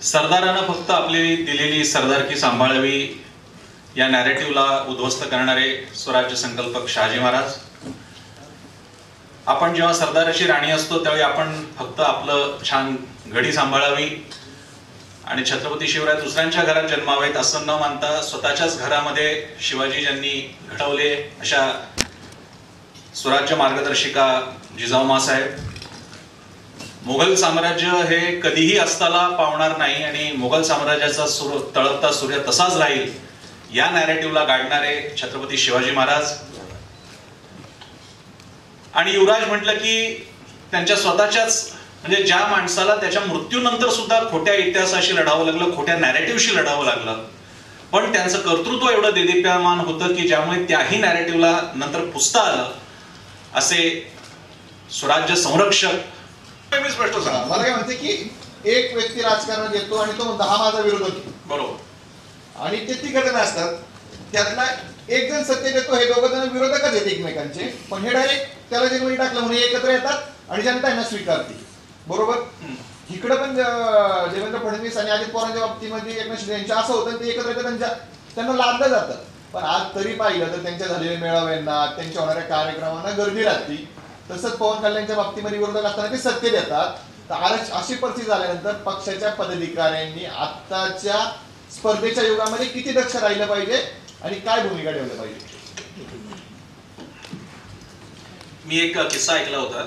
सरदारानं फक्त आपली दिलेली सरदारकी सांभाळावी या नॅरेटिव्हला उद्ध्वस्त करणारे स्वराज्य संकल्पक शहाजी महाराज. आपण जेव्हा सरदाराची राणी असतो त्यावेळी आपण फक्त आपलं छान घडी सांभाळावी आणि छत्रपती शिवराय दुसऱ्यांच्या घरात जन्मावेत असं न मानता स्वतःच्याच घरामध्ये शिवाजी ज्यांनी घडवले अशा स्वराज्य मार्गदर्शिका जिजाऊ साहेब. मुघल साम्राज्य हे कधीही अस्ताला पावणार नाही आणि मुघल साम्राज्याचा तळपता सूर्य तसाच राहील या नॅरेटिव्हला गाडणारे छत्रपती शिवाजी महाराज. आणि युवराज म्हटलं की त्यांच्या स्वतःच्याच म्हणजे ज्या माणसाला त्याच्या मृत्यूनंतर सुद्धा खोट्या इतिहासाशी लढावं लागलं, खोट्या नॅरेटिव्हशी लढावं लागलं, पण त्यांचं कर्तृत्व एवढं देदीप्यमान होतं की ज्यामुळे त्याही नॅरेटिव्हला नंतर पुसता आलं असे स्वराज्य संरक्षक. मी स्पष्ट सांगा, मला काय म्हणते की एक व्यक्ती राजकारणात येतो आणि तो 10 माझा विरोधक आहे, बरोबर, आणि ते तिघ असतात, त्यातला एक जण सत्तेत येतो, हे दोघं जण विरोधकच आहेत एकमेकांचे, पण हे डायरेक्ट त्याला जेलमध्ये टाकलं म्हणून एकत्र येतात आणि जनता यांना स्वीकारते. बरोबर. इकडं पण देवेंद्र फडणवीस आणि अजित पवारांच्या बाबतीमध्ये एकनाथ शिंदे यांच्या असं होतं, ते एकत्र येतात, त्यांना लादलं जातं. पण आज तरी पाहिलं तर त्यांच्या झालेल्या मेळाव्यांना, त्यांच्या होणाऱ्या कार्यक्रमांना गर्दी राहते. तसंच पवन कल्याणच्या बाबतीमध्ये विरोधक असताना ते सत्तेत येतात. तर अशी परिस्थिती झाल्यानंतर पक्षाच्या पदाधिकाऱ्यांनी आत्ताच्या स्पर्धेच्या युगामध्ये किती दक्ष राहिलं पाहिजे आणि काय भूमिका ठेवली पाहिजे? मी एक किस्सा ऐकला होता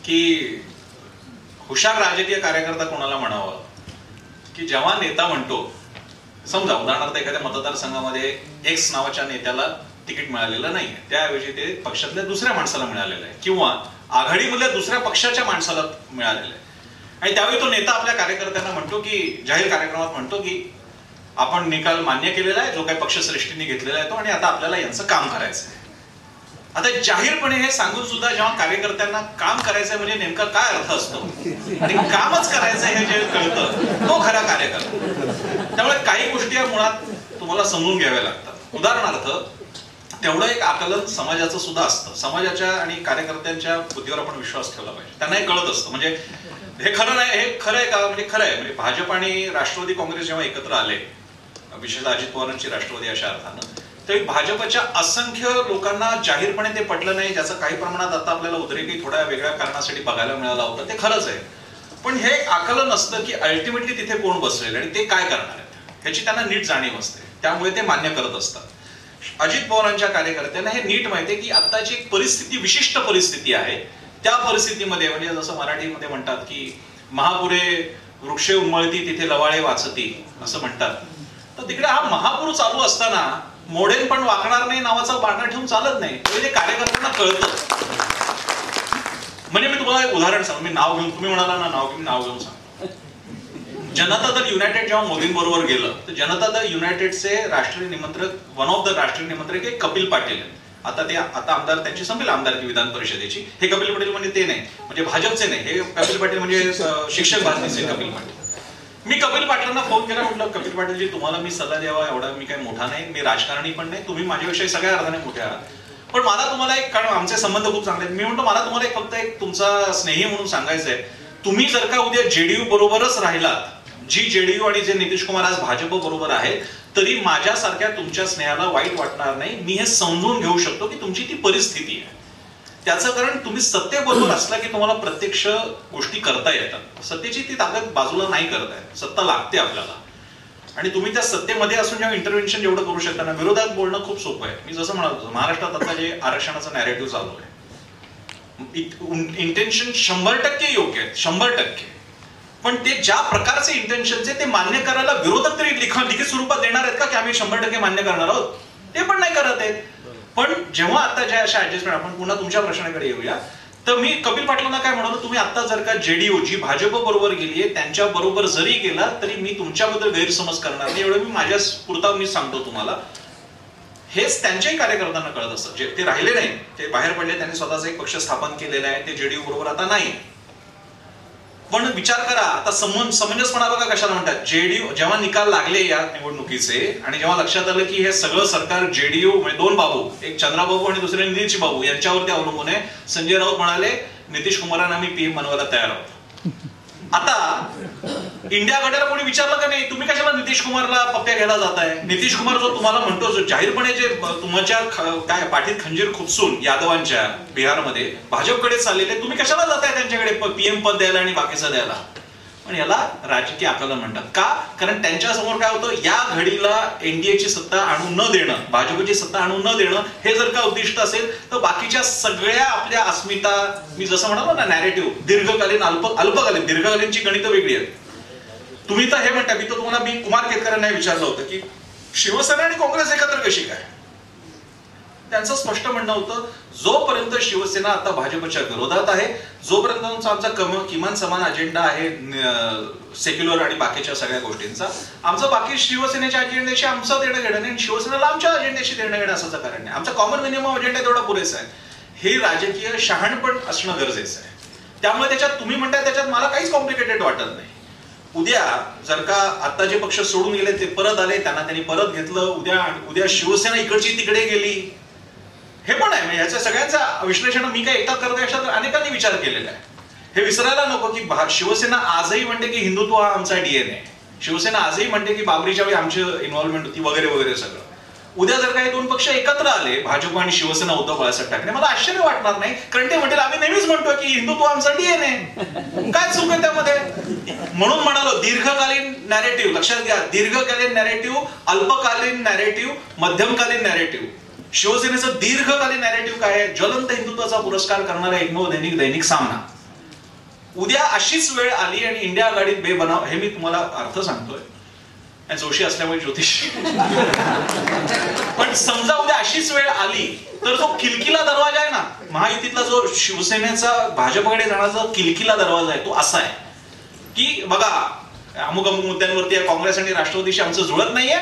की हुशार राजकीय कार्यकर्ता कोणाला म्हणावा की जेव्हा नेता म्हणतो, समजा उदाहरणार्थ एखाद्या मतदारसंघामध्ये एक्स नावाच्या नेत्याला तिकीट मिळालेलं नाही, त्याऐवजी ते पक्षातल्या दुसऱ्या माणसाला मिळालेलं आहे किंवा आघाडीमधल्या दुसऱ्या पक्षाच्या माणसाला मिळालेलं आहे, आणि त्यावेळी तो नेता आपल्या कार्यकर्त्यांना म्हणतो की जाहीर कार्यक्रमात म्हणतो की आपण निकाल मान्य केलेला आहे, जो काही पक्षश्रेष्ठींनी घेतलेला आहे तो, आणि आता आपल्याला यांचं काम करायचं आहे. आता जाहीरपणे हे सांगून सुद्धा जेव्हा कार्यकर्त्यांना काम करायचंय म्हणजे नेमका काय अर्थ असतो आणि कामच करायचंय हे जे कळतं तो खरा कार्यकर्ता. त्यामुळे काही गोष्टी या मुळात तुम्हाला समजून घ्याव्या लागतात. उदाहरणार्थ तेवढं एक आकलन समाजाचं सुद्धा असतं. समाजाच्या आणि कार्यकर्त्यांच्या बुद्धीवर आपण विश्वास ठेवला पाहिजे. त्यांना हे कळत असतं. म्हणजे हे खरं नाही, हे खरं आहे का, म्हणजे खरं आहे. म्हणजे भाजप आणि राष्ट्रवादी काँग्रेस जेव्हा एकत्र आले, विशेषतः अजित पवारांची राष्ट्रवादी अशा अर्थानं, तरी भाजपच्या असंख्य लोकांना जाहीरपणे ते पटलं नाही, ज्याचं काही प्रमाणात आता आपल्याला उद्रेकही थोड्या वेगळ्या कारणासाठी बघायला मिळाला होता. ते खरंच आहे, पण हे आकलन असतं की अल्टिमेटली तिथे कोण बसलेलं आणि ते काय करणार आहेत ह्याची त्यांना नीट जाणीव असते. त्यामुळे ते मान्य करत असतात. अजित पवारांच्या कार्यकर्त्यांना हे नीट माहिती आहे की आत्ताची एक परिस्थिती, विशिष्ट परिस्थिती आहे. त्या परिस्थितीमध्ये म्हणजे जसं मराठीमध्ये म्हणतात की महापुरे वृक्षे उमळती तिथे लवाळे वाचती असं म्हणतात, तर तिकडे हा महापूर चालू असताना मोडेन पण वाकणार नाही नावाचं बाणं ठेवून चालत नाही. म्हणजे ते कार्यकर्त्यांना कळतं. म्हणजे मी तुम्हाला एक उदाहरण सांगतो. मी नाव घेऊन, तुम्ही म्हणाला ना नाव घेऊन सांग. जनता दल युनायटेड जेव्हा मोदींबरोबर गेलं तर जनता दल युनायटेडचे राष्ट्रीय निमंत्रक, वन ऑफ द राष्ट्रीय निमंत्रक हे कपिल पाटील. आता आमदार त्यांची संपेल आमदारकी विधान परिषदेची. हे कपिल पाटील म्हणजे ते नाही, म्हणजे भाजपचे नाही, हे कपिल पाटील म्हणजे शिक्षक भारतीचे कपिल पाटील. मी कपिल पाटलांना फोन केला, म्हटलं कपिल पाटीलजी तुम्हाला मी सल्ला द्यावा, एवढा मी काही मोठा नाही, मी राजकारणी पण नाही, तुम्ही माझ्याविषयी सगळ्या अर्थाने मोठे आहात, पण मला तुम्हाला एक, कारण आमचे संबंध खूप चांगले आहेत, मी म्हणतो मला तुम्हाला एक फक्त एक तुमचा स्नेही म्हणून सांगायचं आहे, तुम्ही जर का उद्या जेडीयू बरोबरच राहिलात, जी जेडीयू आणि जे नितीश कुमार आज भाजप बरोबर आहेत, तरी माझ्यासारख्या तुमच्या स्नेहाला वाईट वाटणार नाही. मी हे समजून घेऊ शकतो की तुमची ती परिस्थिती आहे. त्याचं कारण तुम्ही सत्तेबरोबर असला की तुम्हाला प्रत्यक्ष गोष्टी करता येतात. सत्तेची ती ताकद बाजूला नाही करताय, सत्ता लागते आपल्याला, आणि तुम्ही त्या सत्तेमध्ये असून जेव्हा इंटरव्हेन्शन जेवढं करू शकता ना, विरोधात बोलणं खूप सोपं आहे. मी जसं म्हणालो, महाराष्ट्रात आता जे आरक्षणाचं नॅरेटिव्ह चालू आहे, इंटेन्शन 100% योग्य आहे, 100%. पण ते ज्या प्रकारचे इंटेन्शनचे ते मान्य करायला विरोधक तरी लिखित स्वरूपात देणार आहेत का की आम्ही 100% मान्य करणार आहोत? ते पण नाही करत आहेत. पण जेव्हा आता ज्या अशा ऍडजस्टमेंट, आपण पुन्हा तुमच्या प्रश्नाकडे येऊया, तर मी कपिल पाटलांना काय म्हणालो, तुम्ही आता जर का जेडीयू जी भाजप बरोबर गेलीये त्यांच्या बरोबर जरी गेला तरी मी तुमच्याबद्दल गैरसमज करणार नाही, एवढं मी माझ्या पुरता मी सांगतो तुम्हाला. हेच त्यांच्याही कार्यकर्त्यांना कळत असतं. जे ते राहिले नाही, ते बाहेर पडले, त्यांनी स्वतःचा एक पक्ष स्थापन केलेला आहे, ते जेडीयू बरोबर आता नाही. पण विचार करा, आता समंजसपणा बघा कशाला म्हणतात. जेडीयू जेव्हा निकाल लागले या निवडणुकीचे आणि जेव्हा लक्षात आलं की हे सगळं सरकार जेडीयू म्हणजे दोन बाबू, एक चंद्राबाबू आणि दुसरे नितीश बाबू यांच्यावरती अवलंबून आहे, संजय राऊत म्हणाले नितीश कुमारांना आम्ही पीएम बनवायला तयार आहोत. आता इंडिया आघाडीला कोणी विचारलं का नाही तुम्ही कशाला नितीश कुमारला पप्प्या घ्यायला जाताय? नितीश कुमार जो तुम्हाला म्हणतो जो जाहीरपणे जे तुमच्या काय पाठीत खंजीर खुपसून यादवांच्या बिहारमध्ये भाजपकडे चाललेले, तुम्ही कशाला जाताय त्यांच्याकडे पीएम पद द्यायला आणि बाकीचं द्यायला? पण याला राजकीय आकलन म्हणतात. का? कारण त्यांच्या समोर काय होतं, या घडीला एनडीएची सत्ता आणू न देणं, भाजपची सत्ता आणू न देणं हे जर का उद्दिष्ट असेल तर बाकीच्या सगळ्या आपल्या अस्मिता, मी जसं म्हणालो ना नॅरेटिव्ह, दीर्घकालीन अल्पकालीन, दीर्घकालीनची गणितं वेगळी आहेत. तुम्ही तर हे म्हणता, मी तर तुम्हाला मी कुमार केतकरांना विचारलं होतं की शिवसेना आणि काँग्रेस एकत्र कशी काय? त्यांचं स्पष्ट म्हणणं होतं, जोपर्यंत शिवसेना आता भाजपच्या विरोधात आहे, जोपर्यंत आमचा किमान समान अजेंडा आहे सेक्युलर आणि बाकीच्या सगळ्या गोष्टींचा, आमचं बाकी शिवसेनेच्या अजेंड्याशी आमचं देणं घेणं नाही, शिवसेनेला आमच्या अजेंड्याशी देणं घेणं असं कारण नाही. आमचा कॉमन मिनिमम अजेंडा तेवढा पुरेसा आहे. हे राजकीय शहाणपण असणं गरजेचं आहे. त्यामुळे त्याच्यात तुम्ही म्हणताय त्याच्यात मला काहीच कॉम्प्लिकेटेड वाटत नाही. उद्या जर का आता जे पक्ष सोडून गेले ते परत आले, त्यांनी परत घेतलं, उद्या शिवसेना इकडची तिकडे गेली, हे पण आहे. याच्या सगळ्यांचा विश्लेषण मी काय एकटा करत आहे, अनेकांनी विचार केलेला आहे. हे विसरायला नको की शिवसेना आजही म्हणते की हिंदुत्व हा आमचा डीएनए. शिवसेना आजही म्हणते की बाबरीच्या वेळी आमची इन्व्हॉल्वमेंट होती वगैरे वगैरे सगळं. उद्या जर काही दोन पक्ष एकत्र आले, भाजप आणि शिवसेना, उद्धव बाळासाहेब ठाकरे, मला आश्चर्य वाटणार नाही. कारण ते म्हणतील आम्ही नेहमीच म्हणतो की हिंदुत्व आमचा डीएनए, काय चूक आहे त्यामध्ये? म्हणून म्हणालो दीर्घकालीन नॅरेटिव्ह लक्षात घ्या. दीर्घकालीन नॅरेटिव्ह, अल्पकालीन नॅरेटिव्ह, मध्यमकालीन नॅरेटिव्ह. शिवसेनेचं दीर्घकालीन नॅरेटिव्ह काय आहे? ज्वलंत हिंदुत्वाचा पुरस्कार करणारा एकमेव दैनिक सामना. उद्या अशीच वेळ आली आणि इंडिया आघाडीत बेबनाव, हे मी तुम्हाला अर्थ सांगतोय, जोशी असल्यामुळे ज्योतिष, पण समजा उद्या अशीच वेळ आली तर जो किलकिला दरवाजा आहे ना महायुतीतला, जो शिवसेनेचा भाजपकडे जाण्याचा किलकिला दरवाजा आहे, तो असा आहे की बघा अमुक अमुक मुद्द्यांवरती काँग्रेस आणि राष्ट्रवादीशी आमचं जुळत नाहीये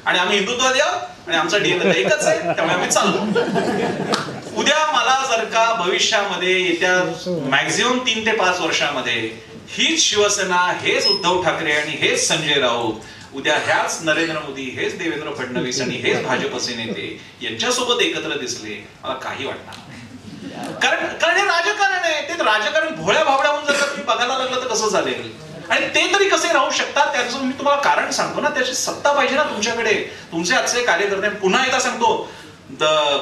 आणि आम्ही हिंदुत्ववादी आहोत आणि आमचा डीएनए एकच आहे, त्यामुळे आम्ही चाललो. उद्या मला जर का भविष्यामध्ये येत्या मॅक्झिमम 3 ते 5 वर्षामध्ये हीच शिवसेना, हेच उद्धव ठाकरे आणि हेच संजय राऊत, उद्या ह्याच नरेंद्र मोदी, हेच देवेंद्र फडणवीस आणि हेच भाजपचे नेते यांच्यासोबत एकत्र दिसले, मला काही वाटणार नाही. कारण हे राजकारण आहे. ते राजकारण भोळ्या भावड्याहून जर का तुम्ही बघायला लागलं तर कसं चालेल? आणि ते तरी कसे राहू शकतात त्याचं मी तुम्हाला कारण सांगतो ना. त्याची सत्ता पाहिजे ना तुमच्याकडे. तुमचे आजचे कार्यकर्ते, पुन्हा एकदा सांगतो,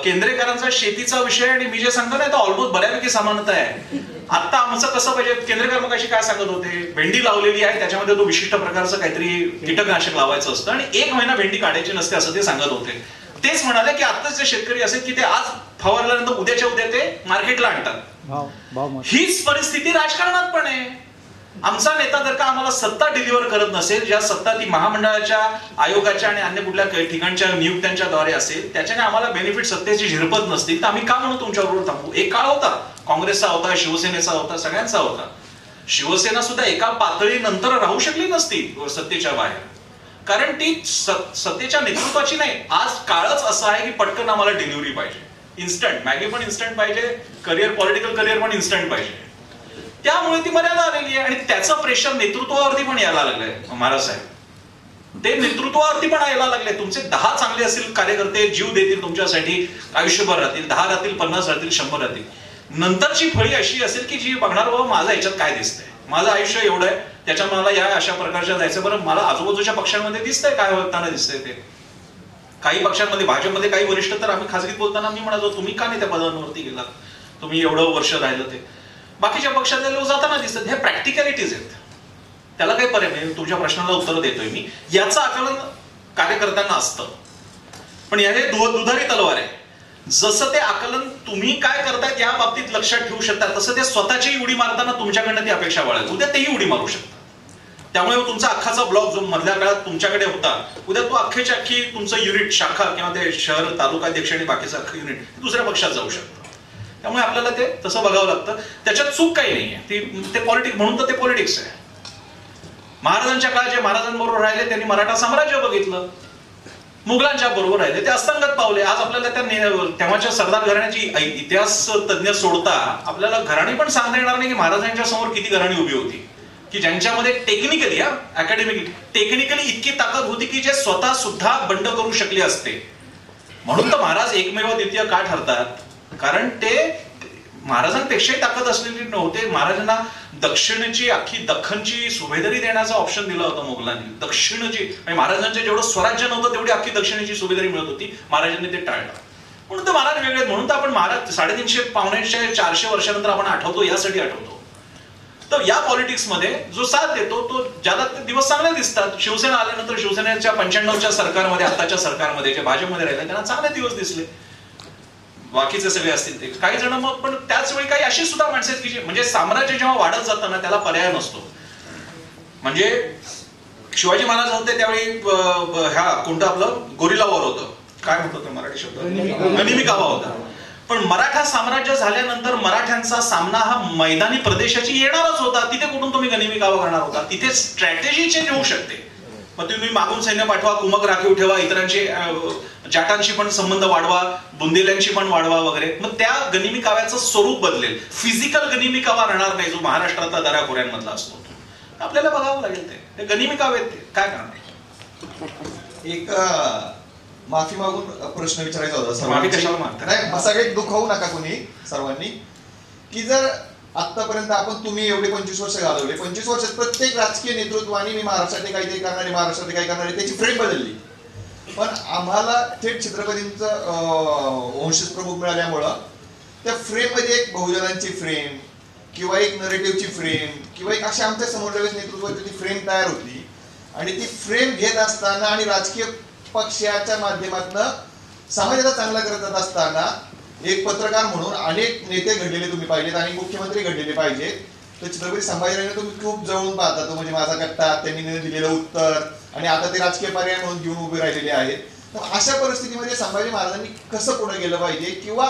केंद्रेकरांचा शेतीचा विषय आणि मी जे सांगतो ना, तो ऑलमोस्ट बऱ्यापैकी समानता आहे. आता आमचं कसं पाहिजे, केंद्रेकर मग अशी काय सांगत होते, भेंडी लावलेली आहे त्याच्यामध्ये तो विशिष्ट प्रकारचं काहीतरी कीटकनाशक लावायचं असतं आणि 1 महिना भेंडी काढायची नसते असं ते सांगत होते. तेच म्हणाले की आताच जे शेतकरी असेल की ते आज फवारल्यानंतर उद्याच्या उद्या ते मार्केटला आणतात. हीच परिस्थिती राजकारणात पण आहे. आमचा नेता जर का आम्हाला सत्ता डिलिव्हर करत नसेल, ज्या सत्ता ती महामंडळाच्या, आयोगाच्या आणि अन्य कुठल्या ठिकाणच्या नियुक्त्यांच्या द्वारे असेल, त्याच्याने आम्हाला बेनिफिट सत्तेची झिरपत नसतील तर आम्ही का म्हणून तुमच्याबरोबर थांबू? एक काळ होता, काँग्रेसचा होता, शिवसेनेचा होता, सगळ्यांचा होता. शिवसेना सुद्धा एका पातळीनंतर राहू शकली नसती सत्तेच्या बाहेर, कारण ती सत्तेच्या नेतृत्वाची नाही. आज काळच असा आहे की पटकन आम्हाला डिलिव्हरी पाहिजे, इन्स्टंट. मॅगी पण इन्स्टंट पाहिजे, पॉलिटिकल करिअर पण इन्स्टंट पाहिजे. त्यामुळे ती मर्यादा आलेली आहे आणि त्याचं प्रेशर नेतृत्वावरती पण यायला लागलंय. महाराज साहेब, ते नेतृत्वावरती पण यायला लागले. तुमचे 10 चांगले असतील कार्यकर्ते, जीव देतील तुमच्यासाठी, आयुष्यभर राहतील, 10 राहतील, 50 राहतील, 100 राहतील. नंतरची फळी अशी असेल की जी बघणार बाबा माझं याच्यात काय दिसतंय, माझं आयुष्य एवढं आहे, त्याच्या मला या अशा प्रकारच्या जायचं, बरं मला आजूबाजूच्या पक्षांमध्ये दिसतंय काय होताना दिसतंय ते. काही पक्षांमध्ये, भाजपमध्ये काही वरिष्ठ तर आम्ही खासगीत बोलताना मी म्हणालो तुम्ही का नाही त्या पदांवरती गेलात, तुम्ही एवढं वर्ष राहिलं ते. बाकीच्या पक्षातले लोक जाताना दिसतात. हे प्रॅक्टिकॅलिटीज आहेत, त्याला काही पर्याय नाही. तुमच्या प्रश्नाला उत्तर देतोय मी. याचं आकलन कार्यकर्त्यांना असतं, पण हे दुधारी तलवार आहे. जसं ते आकलन तुम्ही काय करतायत या बाबतीत लक्षात ठेवू शकता, तसं ते स्वतःची उडी मारताना तुमच्याकडनं ती अपेक्षा बाळगेल. उद्या तेही उडी मारू शकतात. त्यामुळे तुमचा अख्खाचा ब्लॉक जो मधल्या काळात तुमच्याकडे होता, उद्या तो अख्खीच्या अख्खी तुमचं युनिट, शाखा किंवा ते शहर, तालुका अध्यक्ष आणि बाकीचं अख्खं युनिट दुसऱ्या पक्षात जाऊ शकतं. त्यामुळे आपल्याला ते तसं बघावं लागतं. त्याच्यात चूक काही नाहीये, ते पॉलिटिक्स म्हणून तर ते पॉलिटिक्स आहे. महाराजांच्या काळात जे महाराजांबरोबर राहिले त्यांनी मराठा साम्राज्य बघितलं, मुघलांच्या बरोबर राहिले, ते अस्तंगत पावले. आज आपल्याला त्या तेव्हाच्या सरदार घराण्याची इतिहास तज्ञ सोडता आपल्याला घराणी पण सांगता येणार नाही की महाराजांच्या समोर किती घराणी उभी होती, की ज्यांच्यामध्ये टेक्निकली, टेक्निकली इतकी ताकद होती की जे स्वतः सुद्धा बंड करू शकले असते. म्हणून तर महाराज एकमेव द्वितीय का ठरतात, कारण ते महाराजांपेक्षाही ताकद असलेली नव्हते. महाराजांना दक्षिणेची अख्खी दख्खनची सुभेदारी देण्याचा ऑप्शन दिला होता मुघलांनी. दक्षिणची म्हणजे महाराजांचे जेवढं स्वराज्य नव्हतं तेवढी अख्खी दक्षिणेची सुभेदारी मिळत होती. महाराजांनी ते टाळलं. म्हणून तर महाराज वेगळे आहेत. म्हणून तर आपण महाराज 350 पावणे 400 वर्षानंतर आपण आठवतो, यासाठी आठवतो. तर या पॉलिटिक्समध्ये जो साथ देतो तो ज्यादा दिवस चांगले दिसतात. शिवसेना आल्यानंतर शिवसेनेच्या 95च्या सरकारमध्ये, आताच्या सरकारमध्ये जे भाजपमध्ये राहिले त्यांना चांगले दिवस दिसले. बाकीचे सगळे असतील ते काही जण मग. पण त्याच वेळी काही अशी सुद्धा माणसं आहेत की म्हणजे साम्राज्य जेव्हा वाढत जातं ना त्याला पर्याय नसतो. म्हणजे शिवाजी महाराज होते त्यावेळी ह्या कोणतं आपलं गोरिला वॉर होतं, काय म्हणतो तो मराठी शब्द, गनिमी कावा होता. पण मराठा साम्राज्य झाल्यानंतर मराठ्यांचा सामना हा मैदानी प्रदेशाची येणारच होता. तिथे कुठून तुम्ही गनिमी कावा करणार होता? तिथे स्ट्रॅटेजी चेंज होऊ शकते. मग तुम्ही मागून सैन्य पाठवा, कुमक राखीव ठेवा, इतरांची जाटांशी पण संबंध वाढवा, बुंदेल्यांशी पण वाढवा वगैरे. मग त्या गनिमी काव्याचं स्वरूप बदलेल. फिजिकल गनिमी कावा राहणार नाही जो महाराष्ट्रातला दऱ्याखोऱ्यांमधला असतो. आपल्याला बघावं लागेल. ते गनिमी कावे काय करणार. एक माफी मागून प्रश्न विचारायचा होता. माफी कशाला मागता? नाही, सगळे दुखावू नका कोणी सर्वांनी. की जर आतापर्यंत आपण तुम्ही एवढे 25 वर्ष घालवले, 25 वर्षात प्रत्येक राजकीय नेतृत्वाने मी महाराष्ट्रात काहीतरी करणारे, महाराष्ट्रात काही करणारे, त्याची फ्रेम बदलली. पण आम्हाला थेट छत्रपतींचं वंशज प्रमुख मिळाल्यामुळं त्या फ्रेम मध्ये एक बहुजनांची फ्रेम किंवा एक नरेटिव्हची फ्रेम किंवा एक अशी आमच्या समोर लगेच नेतृत्वाची ती फ्रेम तयार होती. आणि ती फ्रेम घेत असताना आणि राजकीय पक्षाच्या माध्यमातून समाजाला चांगला करत असताना एक पत्रकार म्हणून अनेक नेते घडलेले तुम्ही पाहिजेत आणि मुख्यमंत्री घडलेले पाहिजेत. तर छत्रपती संभाजीराजांना तुम्ही खूप जवळून पाहता. तो म्हणजे माझा कट्टा, त्यांनी दिलेलं उत्तर, आणि आता ते राजकीय पर्याय म्हणून घेऊन उभे राहिलेले आहेत. तर अशा परिस्थितीमध्ये संभाजी महाराजांनी कसं पुढे गेलं पाहिजे किंवा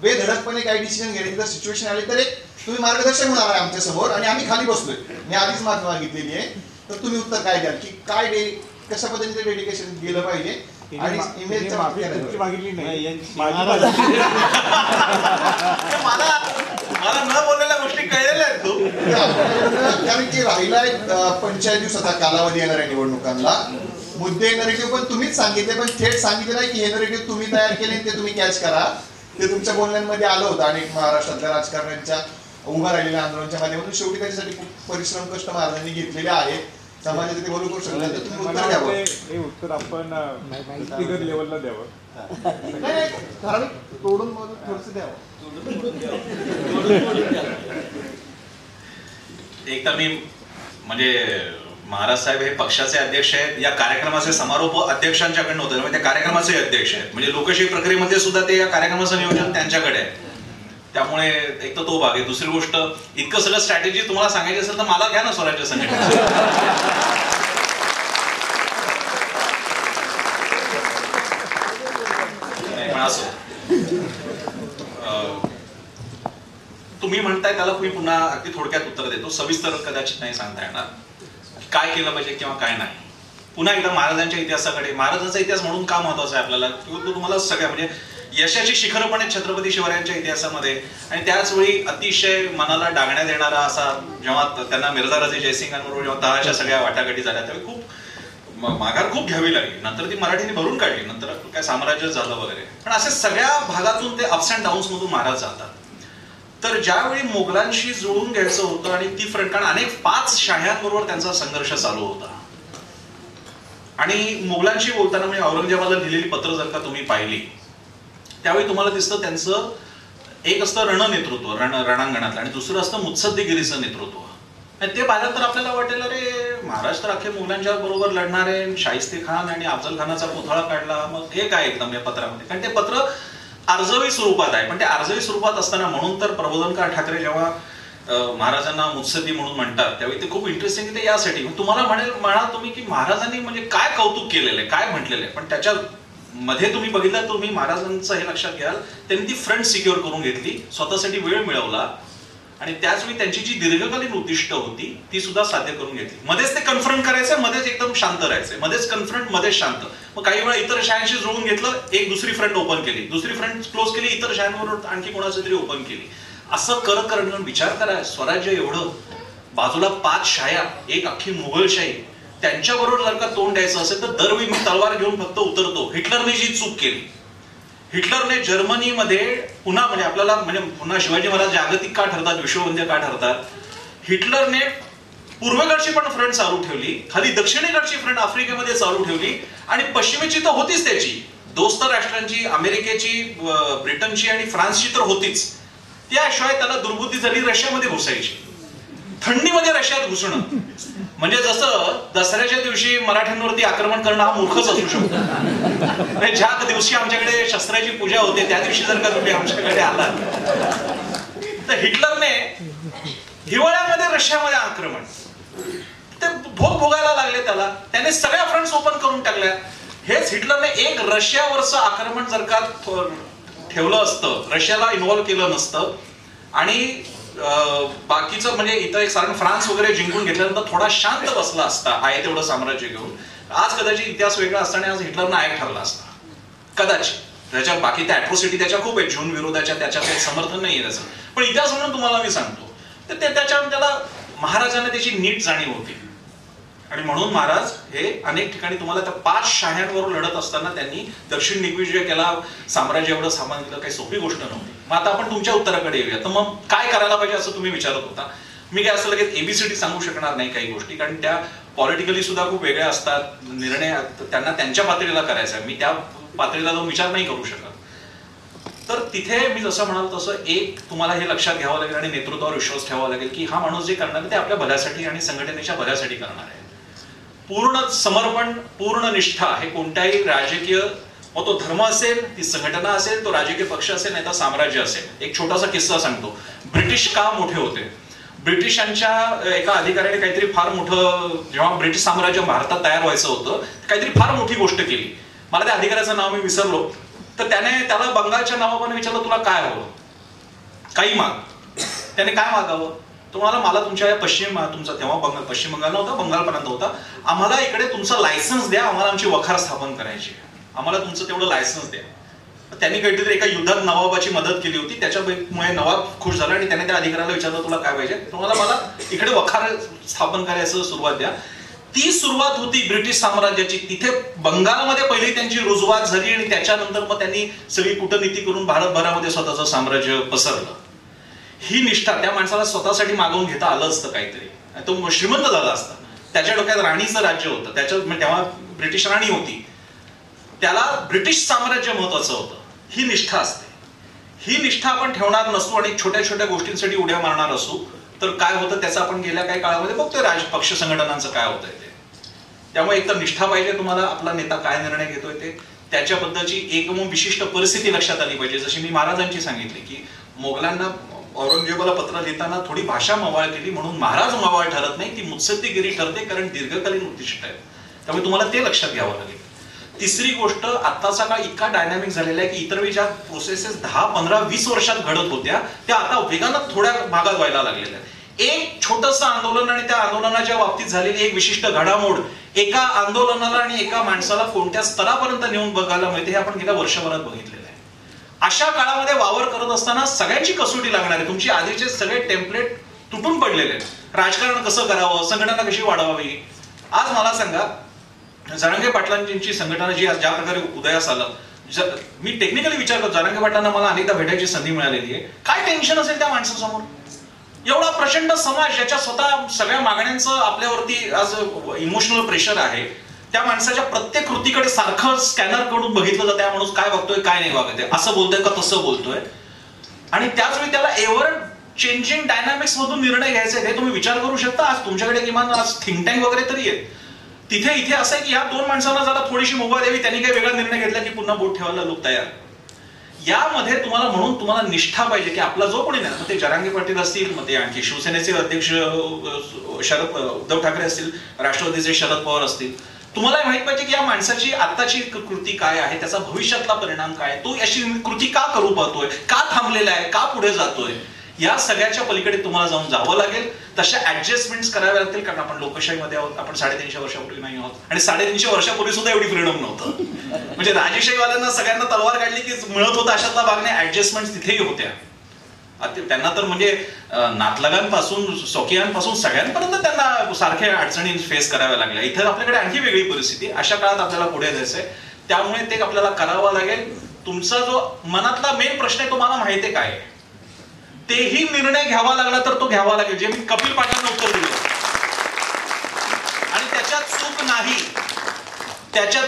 बेधडकपणे काही डिसिजन घेण्याची जर सिच्युएशन आली तर एक तुम्ही मार्गदर्शन होणार आहे आमच्या समोर आणि आम्ही खाली बसलोय. मी आधीच माफी मागितलेली आहे. तर तुम्ही उत्तर काय द्याल की काय कशा पद्धतीने डेडिकेशन गेलं पाहिजे आणि इमेज मागितली नाही. मला न बोललेल्या गोष्टी कळलेल्या आहेत खूप. कारण की राहिलाय 45 दिवसाचा कालावधी येणार आहे निवडणुकांना. मुद्दे नरेटिव्ह पण तुम्हीच सांगितले, पण थेट सांगितले नाही की हे नरेटिव्ह तुम्ही तयार केले ते तुम्ही कॅच करा. ते तुमच्या बोलण्यांमध्ये आलं होतं अनेक महाराष्ट्रातल्या राजकारण्यांच्या उभा राहिलेल्या आंदोलनाच्या माध्यमातून. शेवटी त्याच्यासाठी खूप परिश्रम कष्ट महाराजांनी घेतलेले आहेत. समाजाचे ते बोलू करू शकतात. तर तुम्ही उत्तर द्यावं. हे उत्तर आपण व्यक्तिगत लेवलला द्यावं. नाही, ठराविक तोडून थोडंसं द्यावं. एक तर मी म्हणजे महाराज साहेब हे पक्षाचे अध्यक्ष आहेत. या कार्यक्रमाचे समारोप अध्यक्षांच्याकडनं होतं, म्हणजे त्या कार्यक्रमाचे अध्यक्ष आहेत. म्हणजे लोकशाही प्रक्रियेमध्ये सुद्धा ते या कार्यक्रमाचं नियोजन त्यांच्याकडे आहे. त्यामुळे एक तर तो भाग आहे. दुसरी गोष्ट, इतकं सगळं स्ट्रॅटेजी तुम्हाला सांगायची असेल तर मला घ्या ना स्वराज्य संघटना. पण असं तुम्ही म्हणताय त्याला मी पुन्हा अगदी थोडक्यात उत्तर देतो. सविस्तर कदाचित नाही सांगता येणार काय केलं पाहिजे किंवा काय नाही. पुन्हा एकदा महाराजांच्या इतिहासाकडे. महाराजांचा इतिहास म्हणून का महत्वाचा आहे आपल्याला, तो तुम्हाला सगळ्या म्हणजे यशाची शिखरं पण आहेत छत्रपती शिवरायांच्या इतिहासामध्ये. आणि त्याच वेळी अतिशय मनाला डागण्यात येणारा असा, जेव्हा त्यांना मिर्झा राजे जयसिंगांबरोबर जेव्हा तहाच्या सगळ्या वाटाघाटी झाल्या त्यावेळी खूप माघार खूप घ्यावी लागली. नंतर ती मराठीने भरून काढली, नंतर काय साम्राज्य झालं वगैरे. पण असे सगळ्या भागातून ते अप्स अँड डाऊन्स मधून महाराज जातात. तर ज्यावेळी मोगलांशी जुळून घ्यायचं होतं आणि ती फ्रंट, कारण अनेक 5 शाह्यांबरोबर त्यांचा संघर्ष चालू होता. आणि मोगलांशी बोलताना म्हणजे औरंगजेबाला दिलेली पत्र जर का तुम्ही पाहिली त्यावेळी तुम्हाला दिसतं त्यांचं एक असतं रणनेतृत्व रणांगणातलं आणि दुसरं असतं मुत्सद्देगिरीचं नेतृत्व. आणि ते पाहिलं तर आपल्याला वाटेल अरे महाराज तर अख्खे मुघलांच्या बरोबर लढणारे, शाहिस्ते खान आणि अफजल खानाचा पुतळा काढला, मग हे काय एकदम या पत्रामध्ये. कारण ते पत्र अर्जवी स्वरूपात आहे. पण ते अर्जवी स्वरूपात असताना म्हणून तर प्रबोधनकार ठाकरे जेव्हा महाराजांना मुत्सद्दी म्हणून म्हणतात त्यावेळी ते खूप इंटरेस्टिंग. ते यासाठी तुम्हाला म्हणा तुम्ही की महाराजांनी म्हणजे काय कौतुक केलेलं आहे, काय म्हटलेलं आहे. पण त्याच्या मध्ये तुम्ही बघितलं, तुम्ही महाराजांचं हे लक्षात घ्याल, त्यांनी ती फ्रंट सिक्युअर करून घेतली, स्वतःसाठी वेळ मिळवला आणि त्याचवेळी त्यांची जी दीर्घकालीन उद्दिष्ट होती ती सुद्धा साध्य करून घेतली. मध्येच ते कन्फ्रंट करायचे, मध्येच एकदम शांत राहायचे, मध्येच कन्फ्रंट, मध्येच शांत. मग काही वेळा इतर शाळांशी जुळून घेतलं, एक दुसरी फ्रंट ओपन केली, दुसरी फ्रंट क्लोज केली, इतर शाळांवर आणखी कोणाची तरी ओपन केली. असं करत करत विचार करा, स्वराज्य एवढं, बाजूला 5 शाया, एक अख्खी मुघलशाही, त्यांच्याबरोबर जर का तोंड द्यायचं असेल तर दरवेळी मी तलवार घेऊन फक्त उतरतो. हिटलरने जी चूक केली हिटलरने जर्मनीमध्ये पुन्हा म्हणजे आपल्याला म्हणजे पुन्हा शिवाजी महाराज जागतिक का ठरतात, विश्ववंद्य का ठरतात, हिटलरने पूर्वेकडची पण फ्रंट चालू ठेवली, खाली दक्षिणेकडची फ्रंट आफ्रिकेमध्ये चालू ठेवली आणि पश्चिमेची तर होतीच त्याची, दोस्त राष्ट्रांची, अमेरिकेची, ब्रिटनची आणि फ्रान्सची तर होतीच. त्याशिवाय त्याला दुर्बुद्धी झाली रशियामध्ये घुसायची. थंडीमध्ये रशियात घुसणं म्हणजे जसं दसऱ्याच्या दिवशी मराठ्यांवरती आक्रमण करणं हा मूर्खच असू शकतो. ज्या दिवशी आमच्याकडे शस्त्राची पूजा होते त्या दिवशी जर का तुम्ही आमच्याकडे आलात तर हिटलरने हिवाळ्यामध्ये रशियामध्ये आक्रमण, ते भोग भोगायला लागले त्याला, त्याने सगळ्या फ्रंट्स ओपन करून टाकल्या. हेच हिटलरने एक रशियावरचं आक्रमण जर का ठेवलं असतं, रशियाला इन्व्हॉल्व्ह केलं नसतं आणि बाकीचं म्हणजे इथं एक साधारण फ्रान्स वगैरे जिंकून घेतल्यानंतर थोडा शांत बसला असता आहे तेवढं साम्राज्य घेऊन, आज कदाचित इतिहास वेगळा असता आणि आज हिटलर नायक ठरला असता कदाचित. त्याच्या बाकी त्या अॅट्रोसिटी त्याच्या खूप आहेत, जून विरोधाच्या, त्याच्या काही समर्थन नाही आहे त्याचं, पण इतिहास म्हणून तुम्हाला मी सांगतो तर त्याला महाराजांना त्याची नीट जाणीव होती आणि म्हणून महाराज हे अनेक ठिकाणी तुम्हाला त्या 5 शाह्यांवर लढत असताना त्यांनी दक्षिण दिग्विजय केला, साम्राज्य एवढं सामान दिलं, काही सोपी गोष्ट नव्हती. मग आता आपण तुमच्या उत्तराकडे येऊया. तर मग काय करायला पाहिजे असं तुम्ही विचारत होता. मी काय असं लगेच एबीसीडी सांगू शकणार नाही काही गोष्टी, कारण त्या पॉलिटिकली सुद्धा खूप वेगळ्या असतात, निर्णय त्यांना त्यांच्या पातळीला करायचा आहे, मी त्या पातळीला जाऊन विचार नाही करू शकत. तर तिथे मी जसं म्हणाल तसं एक तुम्हाला हे लक्षात घ्यावं लागेल आणि नेतृत्वावर विश्वास ठेवावा लागेल की हा माणूस जे करणार आहे ते आपल्या भल्यासाठी आणि संघटनेच्या भल्यासाठी करणार आहे. पूर्ण समर्पण, पूर्ण निष्ठा हे कोणत्याही राजकीय, मग तो धर्म असेल, ती संघटना असेल, तो राजकीय पक्ष असेल, नाही तर साम्राज्य असेल. एक छोटासा किस्सा सांगतो. ब्रिटिश का मोठे होते? ब्रिटिशांच्या एका अधिकाऱ्याने काहीतरी फार मोठं, जेव्हा ब्रिटिश साम्राज्य भारतात तयार व्हायचं होतं, काहीतरी फार मोठी गोष्ट केली. मला त्या अधिकाऱ्याचं नाव मी विसरलो. तर त्याला बंगालच्या नावाने विचारलं तुला काय हवं, काही माग. त्याने काय मागावं? तो म्हणाला मला तुमच्या तुमचा तेव्हा पश्चिम बंगाल नव्हता, बंगालपर्यंत होता, आम्हाला इकडे तुमचं लायसन्स द्या, आम्हाला आमची वखार स्थापन करायची, आम्हाला तुमचं तेवढं लायसन्स द्या. त्यांनी काहीतरी एका युद्धात नवाबाची मदत केली होती, त्याच्यामुळे नवाब खुश झाला आणि त्याने त्या अधिकाऱ्याला विचारलं तुला काय पाहिजे? तुम्हाला मला इकडे वखार स्थापन करायचं सुरुवात द्या. ती सुरुवात होती ब्रिटिश साम्राज्याची. तिथे बंगालमध्ये पहिली त्यांची रुजवात झाली आणि त्याच्यानंतर मग त्यांनी सगळी कूटनीती करून भारतभरामध्ये स्वतःचं साम्राज्य पसरलं. ही निष्ठा त्या माणसाला स्वतःसाठी मागवून घेता आलं असतं काहीतरी, तो श्रीमंत झाला असता. त्याच्या डोक्यात राणीचं राज्य होतं, त्याच्यात तेव्हा ब्रिटिश राणी होती, त्याला ब्रिटिश साम्राज्य महत्वाचं होतं. ही निष्ठा असते. ही निष्ठा आपण ठेवणार नसू आणि छोट्या छोट्या गोष्टींसाठी उड्या मारणार असू तर काय होतं त्याचं आपण गेल्या काही काळामध्ये बघतोय पक्ष संघटनांचं काय होतंय ते. त्यामुळे एक तर निष्ठा पाहिजे तुम्हाला, आपला नेता काय निर्णय घेतोय ते, त्याच्याबद्दलची एक विशिष्ट परिस्थिती लक्षात आली पाहिजे. जशी मी महाराजांची सांगितली की मोगलांना औरंगजेबाला पत्र लिहिताना थोडी भाषा मवाळ केली म्हणून महाराज मवाळ ठरत नाही, ती मुत्सद्दीगिरी ठरते, कारण दीर्घकालीन उद्दिष्ट आहे. त्यामुळे तुम्हाला ते लक्षात घ्यावं लागेल. तिसरी गोष्ट, आत्ताचा काळ इतका डायनामिक झालेला आहे की इतर वेळी ज्या प्रोसेसेस 10, 15, 20 वर्षात घडत होत्या त्या आता वेगानं थोड्या भागात व्हायला लागलेल्या आहेत. एक छोटंसं आंदोलन आणि त्या आंदोलनाच्या बाबतीत झालेली एक विशिष्ट घडामोड एका आंदोलनाला आणि एका माणसाला कोणत्या स्तरापर्यंत नेऊन बघायला मिळते हे आपण गेल्या वर्षभरात बघितलेलं आहे. अशा काळामध्ये वावर करत असताना सगळ्यांची कसोटी लागणार आहे. तुमची आधीचे सगळे टेम्पलेट तुटून पडलेले आहेत. राजकारण कसं करावं, संघटना कशी वाढवावी. आज मला सांगा, जरांगे पाटलांची संघटना जी ज्या प्रकारे उदयास आलं, मी टेक्निकली विचार करतो, जरांगे पाटलांना मला अनेकदा भेटायची संधी मिळालेली आहे. काय टेन्शन असेल त्या माणसासमोर? एवढा प्रचंड समाज ज्याच्या स्वतः सगळ्या मागण्यांचं आपल्यावरती आज इमोशनल प्रेशर आहे, त्या माणसाच्या प्रत्येक कृतीकडे सारखं स्कॅनर कडून बघितलं जातं. त्या माणूस काय बघतोय, काय नाही बघत आहे, असं बोलतोय का तसं बोलतोय, आणि त्याच वेळी त्याला एव्हर चेंजिंग डायनामिक्स मधून निर्णय घ्यायचे हे तुम्ही विचार करू शकता. आज तुमच्याकडे किमान आज थिंक टँक वगैरे तरी आहेत. तिथे इथे असं आहे की या 2 माणसांना जरा थोडीशी मुभा द्यावी, त्यांनी काही वेगळा निर्णय घेतला की पुन्हा बोट ठेवायला लोक तयार. यामध्ये तुम्हाला निष्ठा पाहिजे की आपला जो कोणी नाही, ते जरांगे पाटील असतील, मग ते आणखी शिवसेनेचे अध्यक्ष उद्धव ठाकरे असतील, राष्ट्रवादीचे शरद पवार असतील, तुम्हाला माहित पाहिजे की या माणसाची आत्ताची कृती काय आहे, त्याचा भविष्यातला परिणाम काय, तो अशी कृती का करू पाहतोय, का थांबलेला आहे, का पुढे जातोय. या सगळ्याच्या पलीकडे तुम्हाला जाऊन जावं लागेल. तशा ऍडजस्टमेंट्स कराव्या लागतील, कारण आपण लोकशाहीमध्ये आहोत. आपण 350 वर्षापूर्वी नाही आहोत आणि 350 वर्षापूर्वी सुद्धा एवढी फ्रीडम नव्हतं. म्हणजे राजेशाहीवाल्यांना सगळ्यांना तलवार काढली की मिळत होतं अशातला भाग नाही. ऍडजस्टमेंट्स तिथेही होत्या. त्यांना तर म्हणजे नातलगांपासून स्वकीयांपासून सगळ्यांपर्यंत त्यांना सारख्या अडचणी फेस कराव्या लागल्या. इथं आपल्याकडे आणखी वेगळी परिस्थिती. अशा काळात आपल्याला पुढे जायचंय, त्यामुळे ते आपल्याला करावं लागेल. तुमचा जो मनातला मेन प्रश्न आहे तो मला माहिती आहे काय, तेही निर्णय घ्यावा लागला तर तो घ्यावा लागेल, जे मी कपिल पाटलांना उत्तर दिलं. आणि त्याच्यात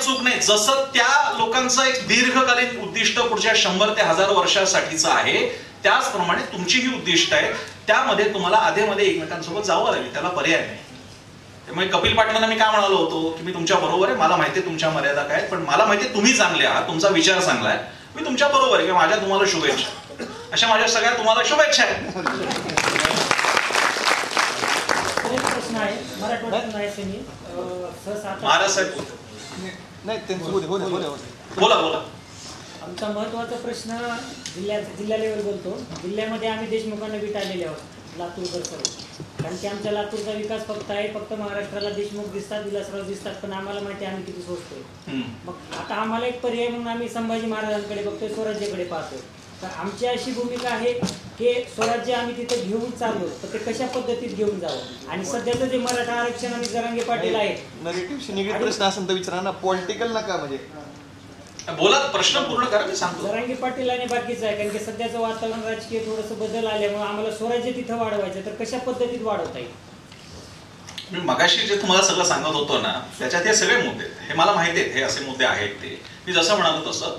चूक नाही, जसं त्या लोकांचं एक दीर्घकालीन उद्दिष्ट पुढच्या 100 ते 1000 वर्षासाठीचं आहे, त्याचप्रमाणे तुमची ही उद्दिष्ट आहे. त्यामध्ये तुम्हाला आधेमध्ये एकमेकांसोबत जावं लागेल, त्याला पर्याय नाही. त्यामुळे कपिल पाटलांना मी काय म्हणालो होतो की मी तुमच्या बरोबर आहे, मला माहिती आहे तुमच्या मर्यादा काय, पण मला माहिती आहे तुम्ही चांगले आहात, तुमचा विचार चांगला आहे, मी तुमच्या बरोबर आहे, किंवा माझ्या तुम्हाला शुभेच्छा. अशा माझ्या सगळ्या तुम्हाला शुभेच्छा आहेत. प्रश्न आहे मराठवाड्यातून आहे त्यांनी महाराज साहेब बोला. आमचा महत्वाचा प्रश्न जिल्हा लेवल बोलतो. जिल्ह्यामध्ये आम्ही देशमुखांना भेट आलेले आहोत, लातूरकर सर्व. कारण की आमच्या लातूरचा विकास फक्त महाराष्ट्राला देशमुख दिसतात, विलासराव दिसतात, पण आम्हाला माहिती आहे आम्ही किती सोचतोय. मग आता आम्हाला एक पर्याय म्हणून आम्ही संभाजी महाराजांकडे बघतोय, स्वराज्याकडे पाहतोय. तर आमची अशी भूमिका आहे की स्वराज्य आम्ही तिथे घेऊन चाललो, तर ते कशा पद्धतीत घेऊन जावं. आणि सध्याचं जे मराठा आरक्षण आणि जरांगे पाटील आहेत, नरेटिव्हशी निगडीत प्रश्न असेल तर विचारा ना, पॉलिटिकल नका. म्हणजे बोला, प्रश्न पूर्ण करा, मी सांगतो. जरांगे पाटील आणि बाकीचं आहे, कारण की सध्याचं वातावरण राजकीय थोडंसं बदल आल्यामुळे आम्हाला स्वराज्य तिथं वाढवायचं, तर कशा पद्धतीत वाढवता येईल. मी मगाशी जे तुम्हाला सगळं सांगत होतो ना, त्याच्यात हे सगळे मुद्दे आहेत, हे मला माहिती आहेत, हे असे मुद्दे आहेत. ते मी जसं म्हणालो तसं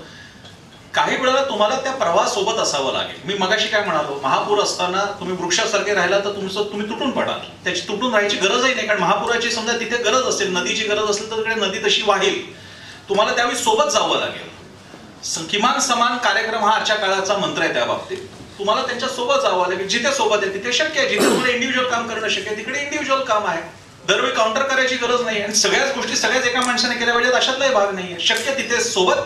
काही वेळेला तुम्हाला त्या प्रवाहासोबत असावं लागेल. मी मगाशी काय म्हणालो, महापूर असताना तुम्ही वृक्षासारखे राहिला तर तुम्ही तुटून पडाल. त्याची तुटून राहायची गरजही नाही, कारण महापुराची समजा तिथे गरज असेल, नदीची गरज असेल तर तिकडे नदी तशी वाहेल. तुम्हाला त्यावेळी सोबत जावं लागेल. किमान समान कार्यक्रम हा आजच्या काळाचा मंत्र आहे. त्या बाबतीत तुम्हाला त्यांच्या सोबत जावं लागेल. जिथे सोबत आहे तिथे शक्य आहे, जिथे तुम्हाला इंडिव्हिज्युअल काम करणं शक्य आहे तिकडे इंडिव्हिज्युअल काम आहे. दरवेळी काउंटर करायची गरज नाही, आणि सगळ्याच गोष्टी सगळ्याच एका माणसाने केल्या पाहिजेत अशातलाही भाग नाहीये. शक्य तिथे सोबत,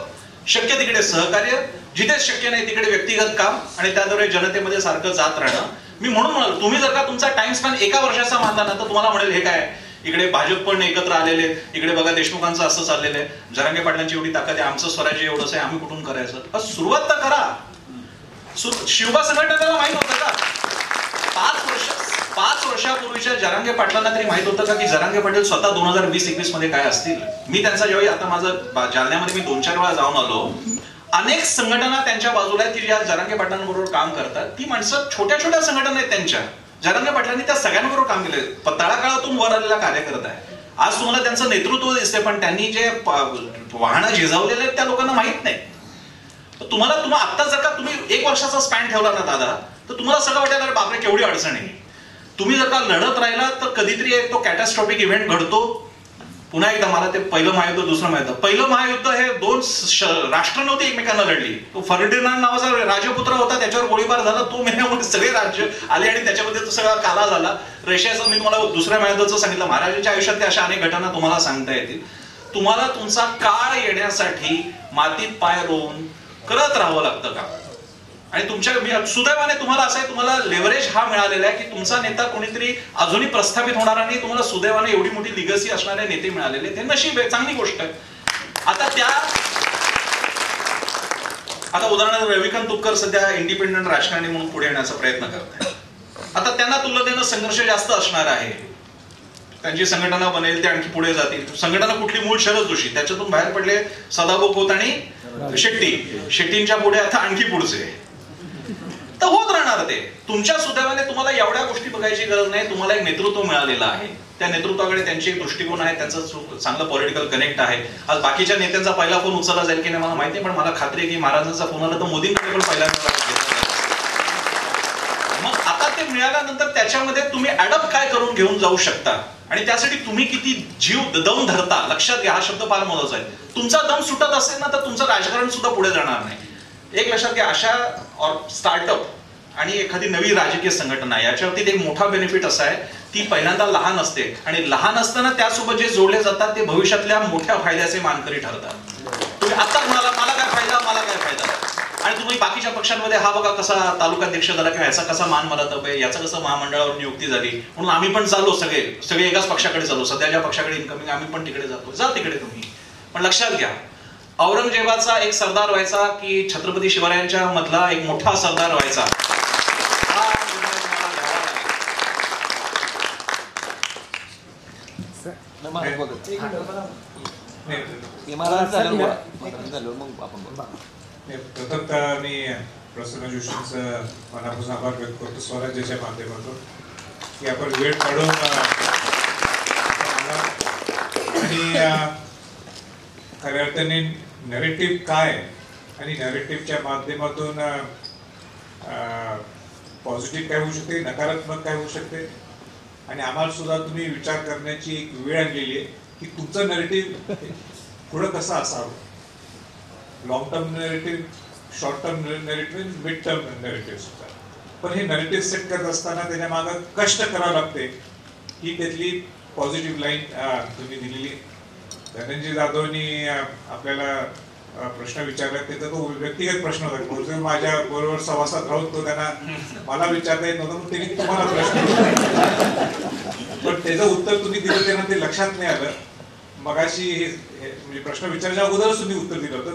शक्य तिकडे सहकार्य, जिथे शक्य नाही तिकडे व्यक्तिगत काम, आणि त्याद्वारे जनतेमध्ये सारखं जात राहणं. मी म्हणून म्हणालो, तुम्ही जर का तुमचा टाइम स्पॅन 1 वर्षाचा मानला ना, तर तुम्हाला म्हणेल हे काय, इकडे भाजप पण एकत्र आलेले, इकडे बघा देशमुखांचं असं चाललेलं आहे, जरांगे पाटलांची एवढी ताकद आहे, आमचं स्वराज्य एवढंच आहे, आम्ही कुठून करायचं. सुरुवात तर करा. शिवबा संघटनेला माहित होतं का 5 वर्षापूर्वीच्या जरांगे पाटलांना तरी माहित होतं का की जरांगे पाटील स्वतः 2020-21 मध्ये काय असतील. मी त्यांचा ज्यावेळी, आता माझं जालन्यामध्ये मी 2-4 वेळा जाऊन आलो, अनेक संघटना त्यांच्या बाजूला आहेत की ज्या जरांगे पाटलांबरोबर काम करतात. ती माणसं छोट्या छोट्या संघटना आहेत त्यांच्या. जरांगे पाटलांनी त्या सगळ्यांबरोबर काम केले, तळागाळातून वर आलेला कार्यकर्ता आहे. आज तुम्हाला त्यांचं नेतृत्व दिसते, पण त्यांनी जे वाहनं झिजवलेले आहेत त्या लोकांना माहित नाही. तुम्हाला आता जर का तुम्ही 1 वर्षाचा स्पॅन ठेवला ना दादा, तर तुम्हाला सगळं वाटेल अरे बापरे केवढी अडचण आहे. तुम्ही जर का लढत राहिला तर कधीतरी एक तो कॅटास्ट्रॉफिक इव्हेंट घडतो. पुन्हा एकदा मला ते पहिलं महायुद्ध, दुसरं महायुद्ध. पहिलं महायुद्ध हे 2 राष्ट्र नव्हती एकमेकांना लढली. तो फर्डिनांड नावाचा राजपुत्र होता, त्याच्यावर गोळीबार झाला, 2 महिन्यामध्ये सगळे राज्य आले आणि त्याच्यामध्ये तो सगळा काला झाला. रशियाचं मी तुम्हाला दुसऱ्या महायुद्धाचं सांगितलं. महाराजांच्या आयुष्यात अशा अनेक घटना तुम्हाला सांगता येतील. तुम्हाला तुमचा काळ येण्यासाठी मातीत पाय रोवून करत राहावं लागतं का. आणि तुमच्या सुदैवाने तुम्हाला असं आहे, तुम्हाला लेव्हरेज हा मिळालेला आहे की तुमचा नेता कोणीतरी अजूनही प्रस्थापित होणारा नाही. तुम्हाला सुदैवाने एवढी मोठी लिगसी असणारे नेते मिळालेले, ते नशीब आहे, चांगली गोष्ट आहे. आता उदाहरणार्थ रविकांत तुपकर सध्या इंडिपेंडंट राजकारणी म्हणून पुढे येण्याचा प्रयत्न करत आहे. आता त्यांना तुलनेनं संघर्ष जास्त असणार आहे. त्यांची संघटना बनेल, ते आणखी पुढे जातील. संघटना कुठली, मूळ शरद जोशी, त्याच्यातून बाहेर पडले सदाभाऊ खोत आणि शेट्टींच्या पुढे आता आणखी पुढचे तर होत राहणार. ते तुमच्या सुदैवाने तुम्हाला एवढ्या गोष्टी बघायची गरज नाही. तुम्हाला एक नेतृत्व मिळालेलं आहे, त्या नेतृत्वाकडे त्यांचे एक दृष्टिकोन आहे, त्यांचं चांगलं पॉलिटिकल कनेक्ट आहे. आज बाकीच्या नेत्यांचा पहिला फोन उचलला जाईल की नाही मला माहिती नाही, पण मला खात्री आहे की महाराजांचा फोन आला तर मोदींकडे पण पहिल्यांदा. मग आता ते मिळाल्यानंतर त्याच्यामध्ये तुम्ही ऍडप्ट काय करून घेऊन जाऊ शकता, आणि त्यासाठी तुम्ही किती दम धरता. लक्षात घ्या, हा शब्द फार महत्वाचा आहे. तुमचा दम सुटत असेल ना तर तुमचं राजकारण सुद्धा पुढे जाणार नाही. एक लक्षात घ्या, अशा स्टार्टअप आणि एखादी नवी राजकीय संघटना याच्यावरती एक मोठा बेनिफिट असा आहे, ती पहिल्यांदा लहान असते, आणि लहान असताना त्यासोबत जे जोडले जातात ते भविष्यातल्या मोठ्या फायद्याचे मानकरी ठरतात. तुम्ही आता म्हणाला मला काय फायदा, आणि तुम्ही बाकीच्या पक्षांमध्ये हा बघा कसा तालुकाध्यक्ष झाला, किंवा याचा कसा मान मला तब आहे, याचा कसं महामंडळावर नियुक्ती झाली, म्हणून आम्ही पण चाललो, सगळे एकाच पक्षाकडे चाललो. सध्या ज्या पक्षाकडे इन्कमिंग आम्ही पण तिकडे जातो. जा तिकडे तुम्ही. पण लक्षात घ्या, औरंगजेबाचा एक सरदार व्हायचा की छत्रपती शिवरायांच्या मधला एक मोठा सरदार व्हायचा, प्रथमतः मी प्रसन्न जोशींचं मनापासून आभार व्यक्त करतो स्वराज्याच्या माध्यमातून की आपण वेळ काढून आणि खऱ्या अर्थाने नॅरेटिव्ह काय आणि नॅरेटिव्हच्या माध्यमातून पॉझिटिव्ह काय होऊ शकते, नकारात्मक काय होऊ शकते, आणि आम्हाला सुद्धा तुम्ही विचार करण्याची एक वेळ आणलेली आहे की तुमचं नॅरेटिव्ह पुढं कसं असावं. Long term narrative, short term narrative, mid term narrative सुद्धा. पण हे नॅरेटिव्ह सेट करत असताना त्याच्या मागं कष्ट करावं लागते. ही त्यातली पॉझिटिव्ह लाईन तुम्ही दिलेली. धनंजय जाधवनी आपल्याला प्रश्न विचारला, त्याचा तो व्यक्तिगत प्रश्न होता. माझ्या बरोबर सहवासात राहून तो त्यांना मला विचारता येत नव्हतं, त्यांनी तुम्हाला प्रश्न पण त्याचं उत्तर तुम्ही दिलं त्यांना ते लक्षात नाही आलं. मगाशी हे म्हणजे प्रश्न विचारण्याच्या अगोदरच तुम्ही उत्तर दिलं होतं.